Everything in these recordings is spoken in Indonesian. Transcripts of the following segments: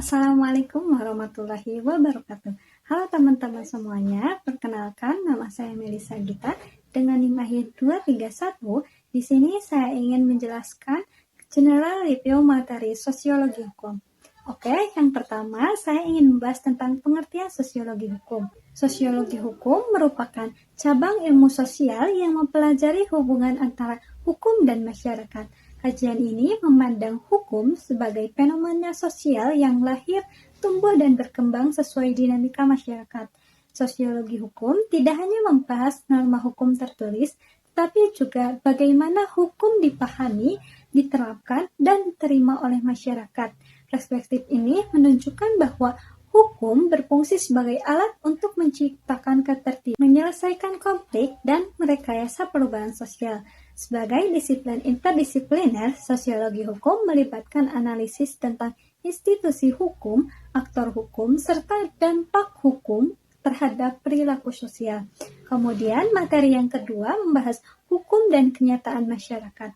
Assalamualaikum warahmatullahi wabarakatuh. Halo teman-teman semuanya, perkenalkan nama saya Melisa Gita dengan NIM akhir 231. Di sini saya ingin menjelaskan general review materi sosiologi hukum. Oke, yang pertama saya ingin membahas tentang pengertian sosiologi hukum. Sosiologi hukum merupakan cabang ilmu sosial yang mempelajari hubungan antara hukum dan masyarakat. Kajian ini memandang hukum sebagai fenomena sosial yang lahir, tumbuh, dan berkembang sesuai dinamika masyarakat. Sosiologi hukum tidak hanya membahas norma hukum tertulis, tapi juga bagaimana hukum dipahami, diterapkan, dan diterima oleh masyarakat. Perspektif ini menunjukkan bahwa hukum berfungsi sebagai alat untuk menciptakan ketertiban, menyelesaikan konflik, dan merekayasa perubahan sosial. Sebagai disiplin interdisipliner, sosiologi hukum melibatkan analisis tentang institusi hukum, aktor hukum, serta dampak hukum terhadap perilaku sosial. Kemudian, materi yang kedua membahas hukum dan kenyataan masyarakat.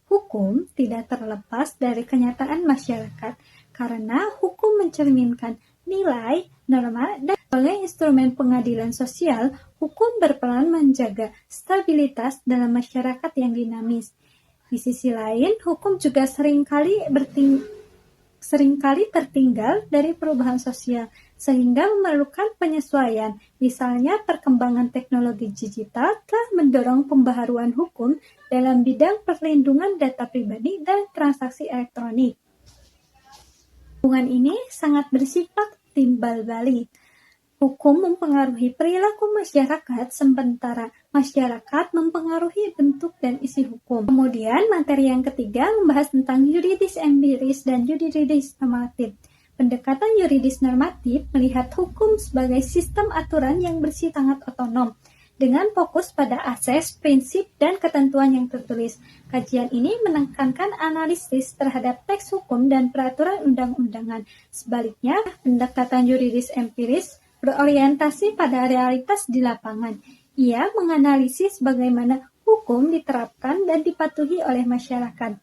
Hukum tidak terlepas dari kenyataan masyarakat, karena hukum mencerminkan nilai, norma, dan sebagai instrumen pengadilan sosial, hukum berperan menjaga stabilitas dalam masyarakat yang dinamis. Di sisi lain, hukum juga seringkali tertinggal dari perubahan sosial, sehingga memerlukan penyesuaian. Misalnya, perkembangan teknologi digital telah mendorong pembaharuan hukum dalam bidang perlindungan data pribadi dan transaksi elektronik. Hubungan ini sangat bersifat timbal balik. Hukum mempengaruhi perilaku masyarakat, sementara masyarakat mempengaruhi bentuk dan isi hukum. Kemudian, materi yang ketiga membahas tentang yuridis empiris dan yuridis normatif. Pendekatan yuridis normatif melihat hukum sebagai sistem aturan yang bersifat otonom, dengan fokus pada asas, prinsip, dan ketentuan yang tertulis. Kajian ini menekankan analisis terhadap teks hukum dan peraturan undang-undangan. Sebaliknya, pendekatan yuridis empiris berorientasi pada realitas di lapangan. Ia menganalisis bagaimana hukum diterapkan dan dipatuhi oleh masyarakat.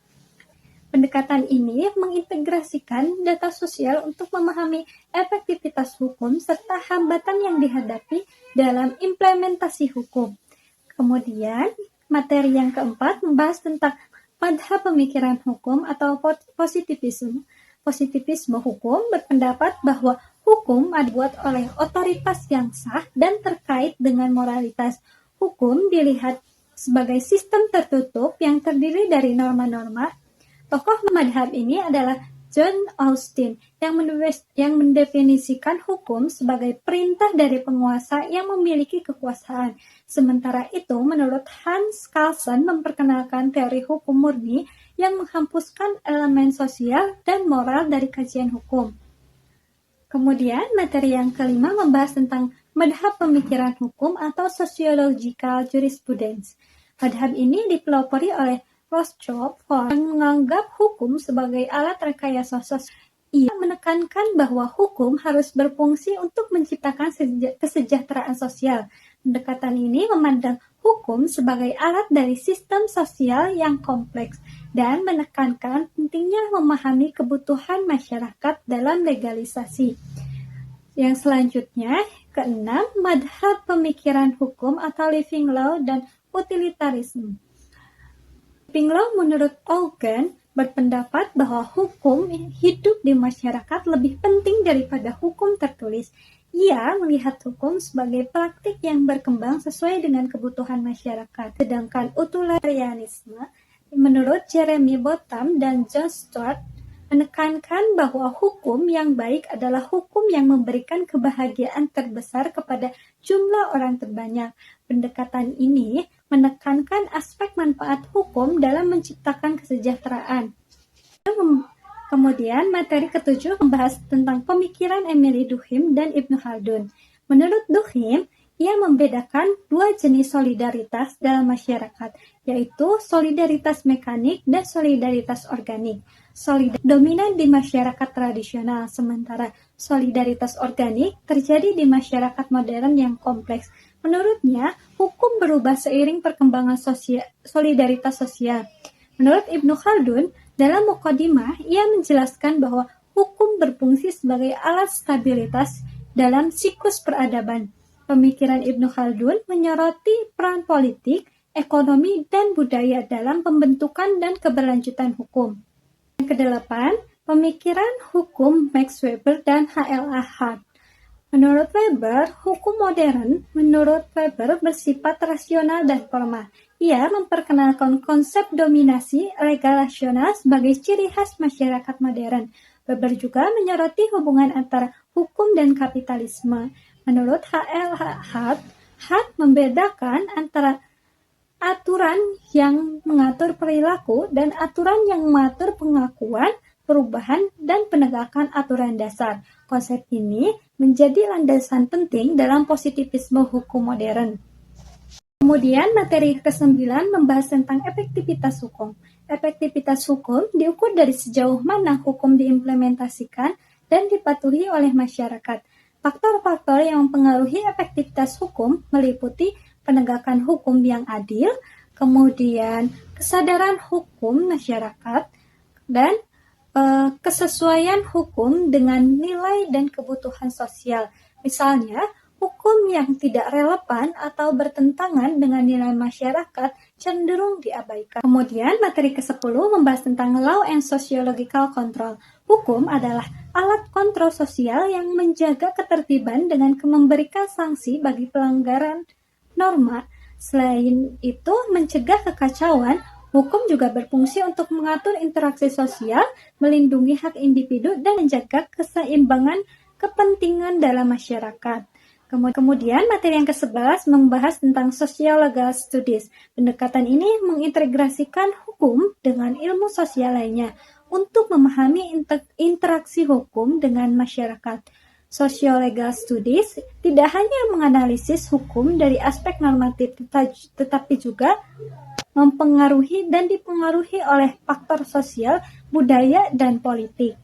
Pendekatan ini mengintegrasikan data sosial untuk memahami efektivitas hukum serta hambatan yang dihadapi dalam implementasi hukum. Kemudian, materi yang keempat membahas tentang madhab pemikiran hukum atau positivisme. Positivisme hukum berpendapat bahwa hukum dibuat oleh otoritas yang sah dan terkait dengan moralitas. Hukum dilihat sebagai sistem tertutup yang terdiri dari norma-norma. Tokoh madhab ini adalah John Austin yang mendefinisikan hukum sebagai perintah dari penguasa yang memiliki kekuasaan. Sementara itu, menurut Hans Kelsen memperkenalkan teori hukum murni yang menghapuskan elemen sosial dan moral dari kajian hukum. Kemudian, materi yang kelima membahas tentang madhab pemikiran hukum atau sociological jurisprudence. Madhab ini dipelopori oleh Rothschild yang menganggap hukum sebagai alat rekayasa sosial. Ia menekankan bahwa hukum harus berfungsi untuk menciptakan kesejahteraan sosial. Pendekatan ini memandang hukum sebagai alat dari sistem sosial yang kompleks dan menekankan pentingnya memahami kebutuhan masyarakat dalam legalisasi. Yang selanjutnya, keenam, madhab pemikiran hukum atau living law dan utilitarisme. Living law menurut Augen berpendapat bahwa hukum hidup di masyarakat lebih penting daripada hukum tertulis. Ia melihat hukum sebagai praktik yang berkembang sesuai dengan kebutuhan masyarakat. Sedangkan utilitarianisme menurut Jeremy Bentham dan John Stuart menekankan bahwa hukum yang baik adalah hukum yang memberikan kebahagiaan terbesar kepada jumlah orang terbanyak. Pendekatan ini menekankan aspek manfaat hukum dalam menciptakan kesejahteraan. Kemudian, materi ketujuh membahas tentang pemikiran Emile Durkheim dan Ibnu Khaldun. Menurut Durkheim, ia membedakan dua jenis solidaritas dalam masyarakat, yaitu solidaritas mekanik dan solidaritas organik. Solidaritas dominan di masyarakat tradisional, sementara solidaritas organik terjadi di masyarakat modern yang kompleks. Menurutnya, hukum berubah seiring perkembangan solidaritas sosial. Menurut Ibnu Khaldun, dalam Muqaddimah, ia menjelaskan bahwa hukum berfungsi sebagai alat stabilitas dalam siklus peradaban. Pemikiran Ibnu Khaldun menyoroti peran politik, ekonomi, dan budaya dalam pembentukan dan keberlanjutan hukum. Yang kedelapan, pemikiran hukum Max Weber dan H.L.A. Hart. Menurut Weber, hukum modern bersifat rasional dan formal. Ia memperkenalkan konsep dominasi legal rasional sebagai ciri khas masyarakat modern. Weber juga menyoroti hubungan antara hukum dan kapitalisme. Menurut H.L. Hart membedakan antara aturan yang mengatur perilaku dan aturan yang mengatur pengakuan, perubahan, dan penegakan aturan dasar. Konsep ini menjadi landasan penting dalam positivisme hukum modern. Kemudian materi ke-9 membahas tentang efektivitas hukum. Efektivitas hukum diukur dari sejauh mana hukum diimplementasikan dan dipatuhi oleh masyarakat. Faktor-faktor yang mempengaruhi efektivitas hukum meliputi penegakan hukum yang adil, kemudian kesadaran hukum masyarakat, dan kesesuaian hukum dengan nilai dan kebutuhan sosial. Misalnya, hukum yang tidak relevan atau bertentangan dengan nilai masyarakat cenderung diabaikan. Kemudian, materi ke-10 membahas tentang law and sociological control. Hukum adalah alat kontrol sosial yang menjaga ketertiban dengan memberikan sanksi bagi pelanggaran norma. Selain itu, mencegah kekacauan, hukum juga berfungsi untuk mengatur interaksi sosial, melindungi hak individu, dan menjaga keseimbangan kepentingan dalam masyarakat. Kemudian materi yang ke-11 membahas tentang social legal studies. Pendekatan ini mengintegrasikan hukum dengan ilmu sosial lainnya untuk memahami interaksi hukum dengan masyarakat. Social legal studies tidak hanya menganalisis hukum dari aspek normatif, tetapi juga mempengaruhi dan dipengaruhi oleh faktor sosial, budaya, dan politik.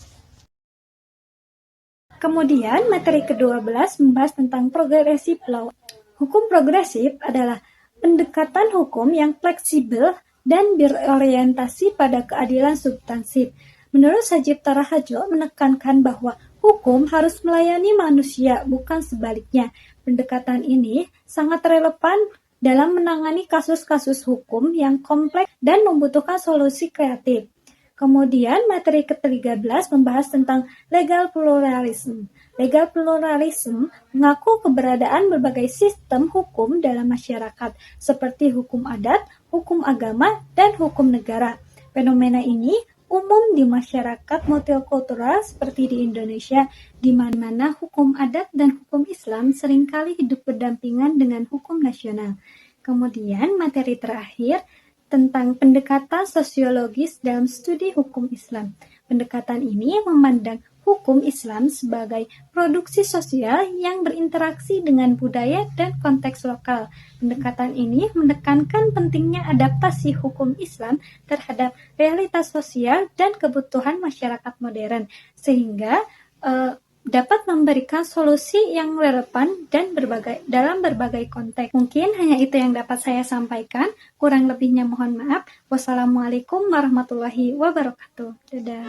Kemudian, materi ke-12 membahas tentang progressive law. Hukum progresif adalah pendekatan hukum yang fleksibel dan berorientasi pada keadilan substansif. Menurut Sajib Tarahajo menekankan bahwa hukum harus melayani manusia, bukan sebaliknya. Pendekatan ini sangat relevan dalam menangani kasus-kasus hukum yang kompleks dan membutuhkan solusi kreatif. Kemudian materi ke-13 membahas tentang legal pluralism. Legal pluralism mengaku keberadaan berbagai sistem hukum dalam masyarakat, seperti hukum adat, hukum agama, dan hukum negara. Fenomena ini umum di masyarakat multikultural seperti di Indonesia, di mana hukum adat dan hukum Islam seringkali hidup berdampingan dengan hukum nasional. Kemudian materi terakhir tentang pendekatan sosiologis dalam studi hukum Islam. Pendekatan ini memandang hukum Islam sebagai produksi sosial yang berinteraksi dengan budaya dan konteks lokal. Pendekatan ini menekankan pentingnya adaptasi hukum Islam terhadap realitas sosial dan kebutuhan masyarakat modern, sehingga dapat memberikan solusi yang relevan dan dalam berbagai konteks. Mungkin hanya itu yang dapat saya sampaikan. Kurang lebihnya mohon maaf. Wassalamualaikum warahmatullahi wabarakatuh. Dadah.